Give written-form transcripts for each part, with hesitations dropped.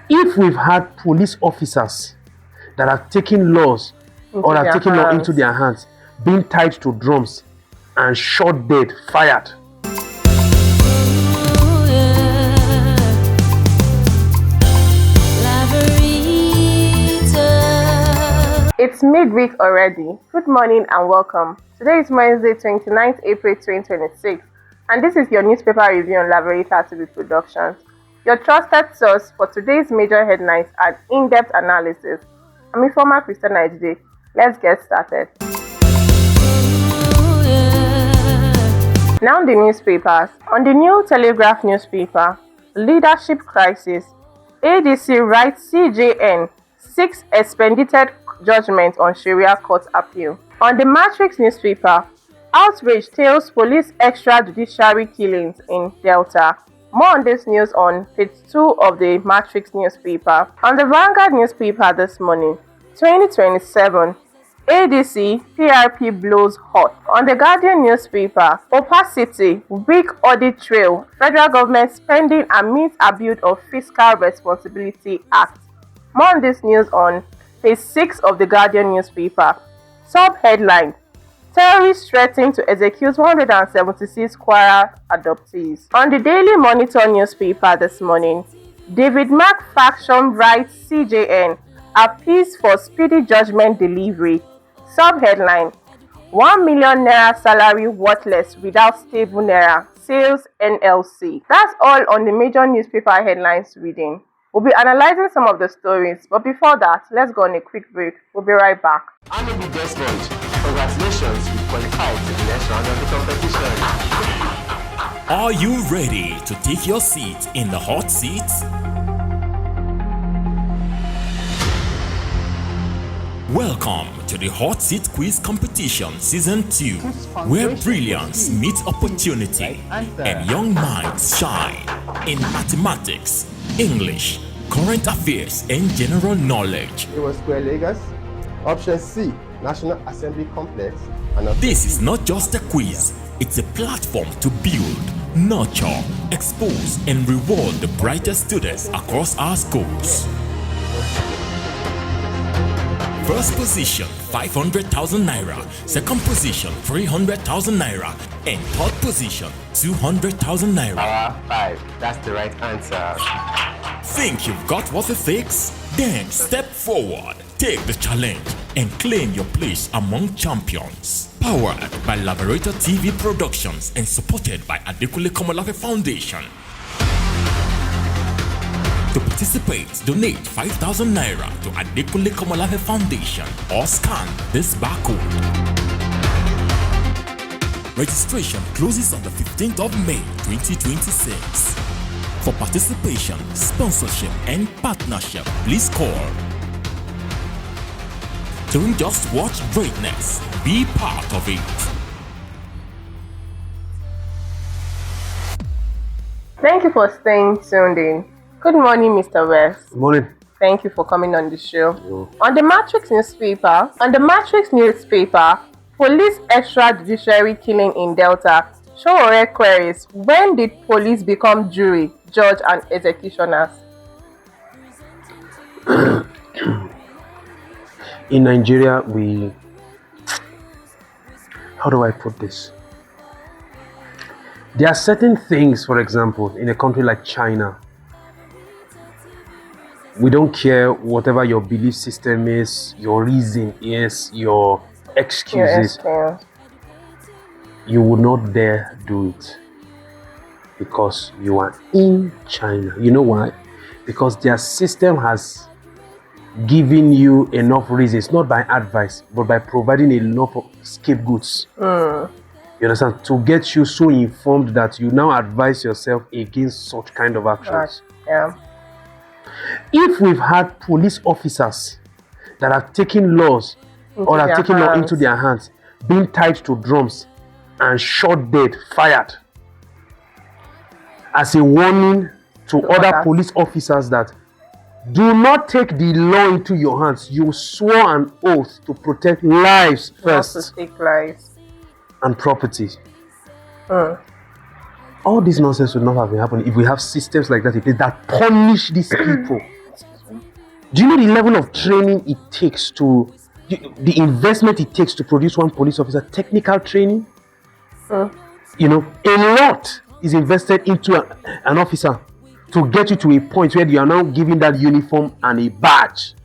If we've had police officers that are taking laws or are taking law into their hands, being tied to drums and shot dead, fired. It's midweek already. Good morning and welcome. Today is Wednesday, 29th April 2026, and this is your newspaper review on Laveritatv Productions. Your trusted source for today's major headlines and in-depth analysis. I'm informer Christiana today. Let's get started. Now the newspapers. On the New Telegraph newspaper, leadership crisis. ADC writes CJN 6 expedited judgment on Sharia court appeal. On the Matrix newspaper, outrage tails police extrajudiciary killings in Delta. More on this news on page 2 of the Matrix newspaper. On the Vanguard newspaper this morning, 2027, ADC PRP blows hot. On the Guardian newspaper, opacity, weak audit trail, federal government spending amidst abuse of Fiscal Responsibility Act. More on this news on page 6 of the Guardian newspaper. Sub-headline, terrorists threaten to execute 176 Kwara adoptees. On the Daily Monitor newspaper this morning, David Mark faction writes CJN appeals for speedy judgment delivery. Sub-headline, 1 million naira salary worthless without stable naira, sales NLC. That's all on the major newspaper headlines reading. We'll be analyzing some of the stories, but before that, let's go on a quick break. We'll be right back. Honorable Desmond, congratulations, you qualified to the next round of the competition. Are you ready to take your seat in the hot seat? Welcome to the Hot Seat Quiz Competition Season 2, where brilliance meets opportunity and young minds shine in mathematics, English, current affairs, and general knowledge. It was Square Lagos. Option C, National Assembly Complex. And this is not just a quiz, it's a platform to build, nurture, expose, and reward the brightest students across our schools. First position, 500,000 naira. Second position, 300,000 naira. And third position, 200,000 naira. Power 5, that's the right answer. Think you've got what it takes? Then step forward, take the challenge, and claim your place among champions. Powered by Laveritatv Productions and supported by Adekunle Komolafe Foundation. To participate, donate 5,000 naira to Adekunle Komolafe Foundation or scan this barcode. Registration closes on the 15th of May 2026. For participation, sponsorship, and partnership, please call. Don't just watch greatness, be part of it. Thank you for staying tuned in. Good morning, Mr. West. Good morning. Thank you for coming on the show. On the Matrix newspaper, police extrajudiciary killing in Delta. Showore queries, when did police become jury, judge, and executioners? In Nigeria, how do I put this? There are certain things, for example, in a country like China, we don't care whatever your belief system is, your reason is, your excuses. You would not dare do it because you are in China. You know why? Because their system has given you enough reasons, not by advice, but by providing enough scapegoats. You understand? To get you so informed that you now advise yourself against such kind of actions. Yeah. If we've had police officers that are taking laws or are taking law into their hands, being tied to drums and shot dead, fired, as a warning to other police officers that do not take the law into your hands. You swore an oath to protect lives first. Not to take lives. And property. All this nonsense would not have been happening if we have systems like that in place that punish these people. Do you know the level of training it takes the investment it takes to produce one police officer? Technical training. You know, a lot is invested into an officer to get you to a point where you are now given that uniform and a badge.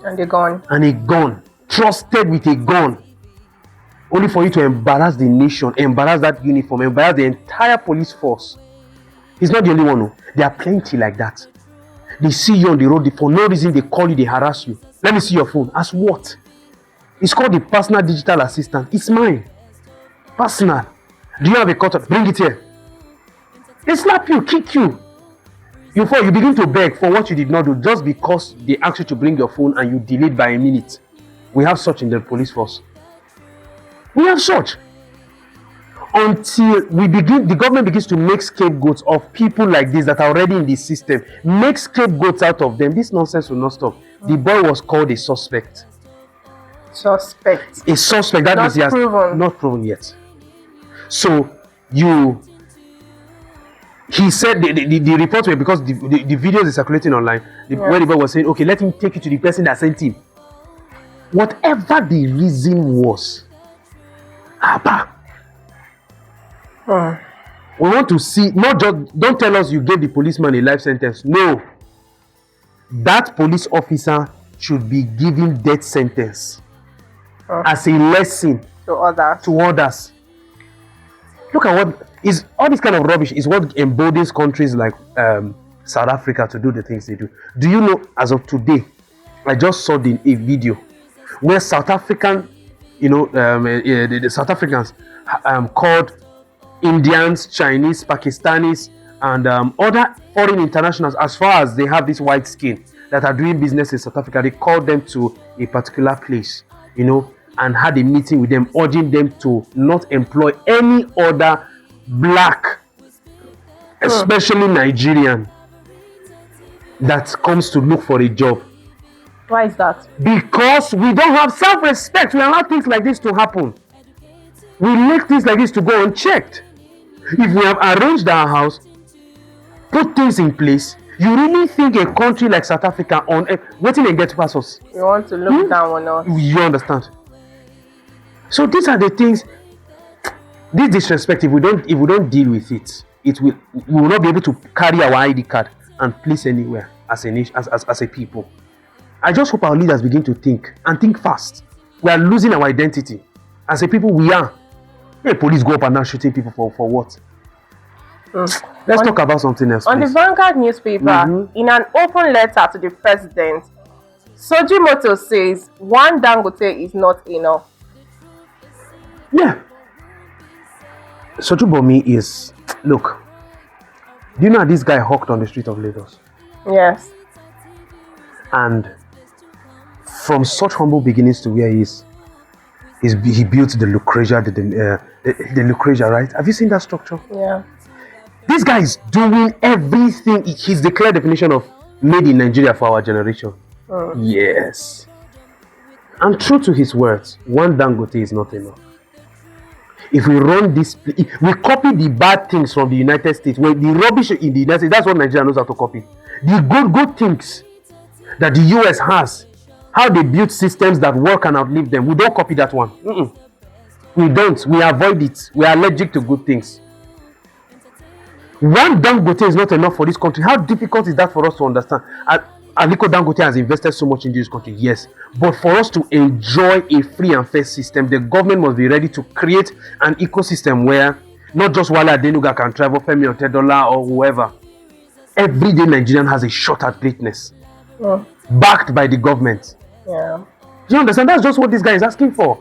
And a gun. And a gun. Trusted with a gun. Only for you to embarrass the nation, embarrass that uniform, embarrass the entire police force. He's not the only one. No. There are plenty like that. They see you on the road, for no reason they call you, they harass you. Let me see your phone. As what? It's called the personal digital assistant. It's mine. Personal. Do you have a cutter? Bring it here. They slap you, kick you. You fall, you begin to beg for what you did not do just because they asked you to bring your phone and you delayed by a minute. We have such in the police force. We have such. Until the government begins to make scapegoats of people like this that are already in the system. Make scapegoats out of them. This nonsense will not stop. The boy was called a suspect. Suspect. A suspect. That means he has not proven yet. So he said the reports were because the videos are circulating online. Where the boy was saying, okay, let him take it to the person that sent him. Whatever the reason was, we want to see, not just, don't tell us you gave the policeman a life sentence. No. That police officer should be given death sentence as a lesson to others. Look at what is all this kind of rubbish is what emboldens countries like South Africa to do the things they do. Do you know, as of today, I just saw a video where South African, the South Africans called Indians, Chinese, Pakistanis, and other foreign internationals, as far as they have this white skin that are doing business in South Africa, they called them to a particular place, and had a meeting with them, urging them to not employ any other black, especially Nigerian, that comes to look for a job. Why is that? Because we don't have self-respect. We allow things like this to happen. We make things like this to go unchecked. If we have arranged our house, put things in place, you really think a country like South Africa waiting and get past us? You want to look down on us? You understand? So these are the things. This disrespect, if we don't deal with it, we will not be able to carry our ID card and place anywhere as a nation, as a people. I just hope our leaders begin to think and think fast. We are losing our identity. As a people, we are. Hey, police go up and down shooting people for what? Let's talk about something else. On please. the Vanguard newspaper, in an open letter to the president, Sojimoto says one Dangote is not enough. Yeah. Sojubomi is, look, do you know this guy hawked on the street of Lagos? Yes. And from such humble beginnings to where he is, he built the Lucretia, the Lucretia, right? Have you seen that structure? Yeah. This guy is doing everything. He's the clear definition of made in Nigeria for our generation. Yes. And true to his words, one Dangote is not enough. If we run this, we copy the bad things from the United States, where the rubbish in the United States, that's what Nigeria knows how to copy. The good things that the US has, how they build systems that work and outlive them, we don't copy that one. We don't. We avoid it. We are allergic to good things. One Dangote is not enough for this country. How difficult is that for us to understand? Aliko Dangote has invested so much into this country, yes. But for us to enjoy a free and fair system, the government must be ready to create an ecosystem where not just Wale Adenuga can travel, Femi Otedola or whoever. Everyday Nigerian has a shot at greatness. Backed by the government. Yeah. Do you understand? That's just what this guy is asking for.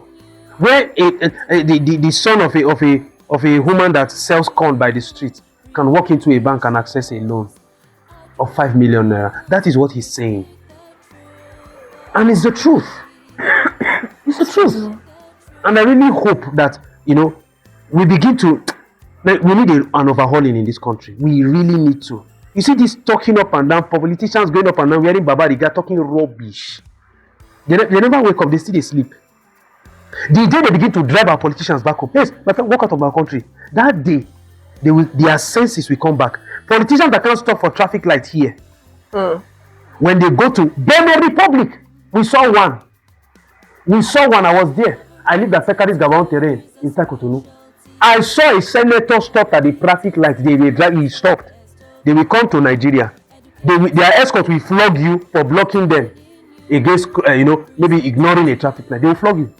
Where the son of a woman that sells corn by the street can walk into a bank and access a loan of 5 million naira. That is what he's saying. And it's the truth. It's the truth. And I really hope that, we begin to, we need an overhauling in this country. We really need to. You see this talking up and down, politicians going up and down, wearing Babariga, talking rubbish. They never wake up, they still sleep. The day they begin to drive our politicians back home, yes, my friend, walk out of our country. That day, their senses will come back. Politicians that can't stop for traffic light here. When they go to Benin Republic, we saw one. I was there. I lived at Fekaris Gabon terrain inside Cotonou. I saw a senator stopped at the traffic light. They will drive. He stopped. They will come to Nigeria. Their escort will flog you for blocking them against, maybe ignoring a traffic light. They will flog you.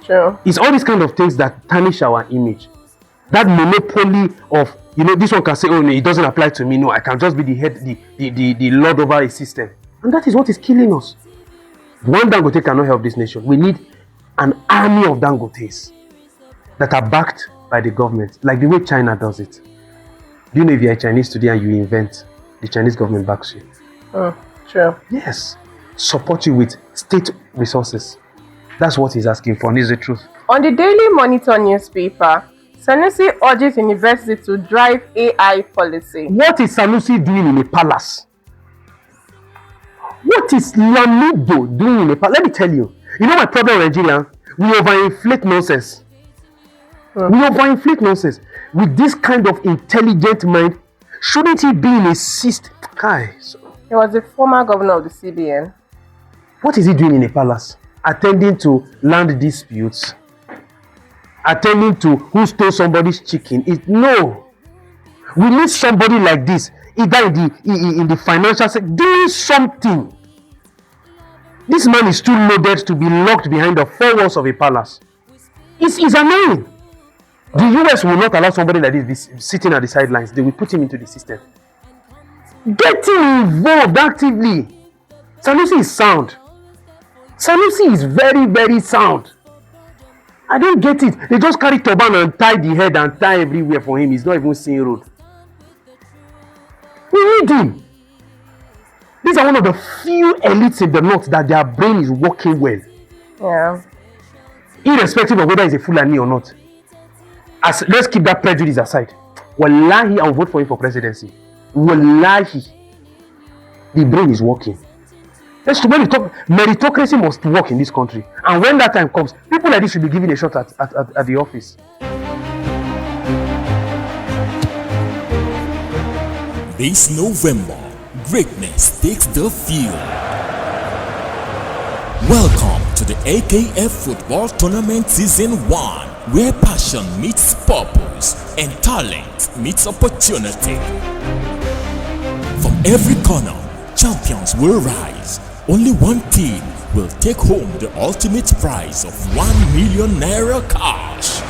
Sure. It's all these kind of things that tarnish our image. That monopoly of, this one can say, oh no, it doesn't apply to me. No, I can just be the head, the lord over a system. And that is what is killing us. One Dangote cannot help this nation. We need an army of Dangotes that are backed by the government, like the way China does it. Do you know if you're a Chinese today and you invent, the Chinese government backs you? Sure. Yes. Support you with state resources. That's what he's asking for, and it's the truth. On the Daily Monitor newspaper, Sanusi urges university to drive AI policy. What is Sanusi doing in a palace? What is Lamido doing in a palace? Let me tell you. You know my problem in Nigeria? We overinflate nonsense. With this kind of intelligent mind, shouldn't he be in a system? He was the former governor of the CBN. What is he doing in a palace? Attending to land disputes, attending to who stole somebody's chicken. No. We need somebody like this, either in the financial sector, doing something. This man is too loaded to be locked behind the four walls of a palace. It's annoying. The US will not allow somebody like this be sitting at the sidelines. They will put him into the system. Get him involved actively. Sanusi is sound. Sanusi is very, very sound. I don't get it. They just carry turban and tie the head and tie everywhere for him. He's not even seeing road. We need him. These are one of the few elites in the north that their brain is working well. Yeah. Irrespective of whether he's a Fulani or not. Let's keep that prejudice aside. Wallahi, I'll vote for him for presidency. Wallahi. The brain is working. When we talk, meritocracy must work in this country. And when that time comes, people like this should be given a shot at the office. This November, greatness takes the field. Welcome to the AKF Football Tournament Season 1, where passion meets purpose and talent meets opportunity. From every corner, champions will rise. Only one team will take home the ultimate prize of 1 million naira cash.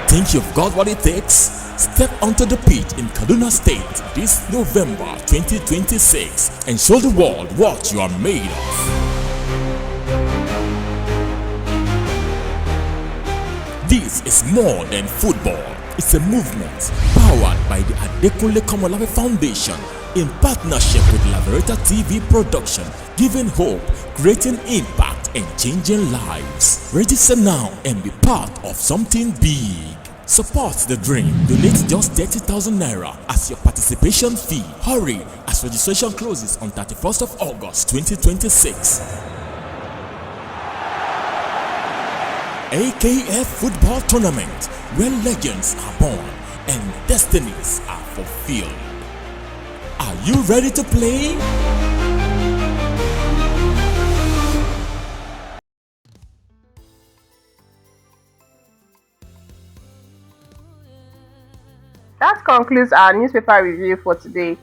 Think you've got what it takes? Step onto the pitch in Kaduna State this November 2026 and show the world what you are made of. This is more than football. It's a movement powered by the Adekunle Komolafe Foundation in partnership with Laveritatv production, giving hope, creating impact, and changing lives. Register now and be part of something big. Support the dream. Donate just 30,000 naira as your participation fee. Hurry, as registration closes on 31st of August 2026. AKF Football Tournament, where legends are born and destinies are fulfilled. Are you ready to play? That concludes our newspaper review for today.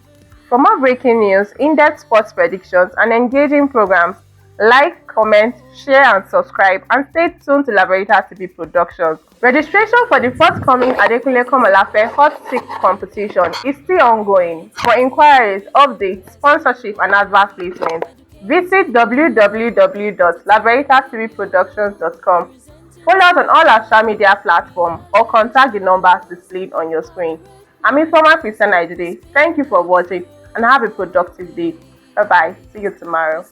For more breaking news, in-depth sports predictions, and engaging programs, like, comment, share, and subscribe, and stay tuned to Laveritatv Productions. Registration for the forthcoming Adekunle Komolafe Hot Seat competition is still ongoing. For inquiries, updates, sponsorship, and advert placement, visit www.laveritatv.productions.com. Follow us on all our social media platforms or contact the numbers displayed on your screen. I'm Informer Christian today. Thank you for watching and have a productive day. Bye bye. See you tomorrow.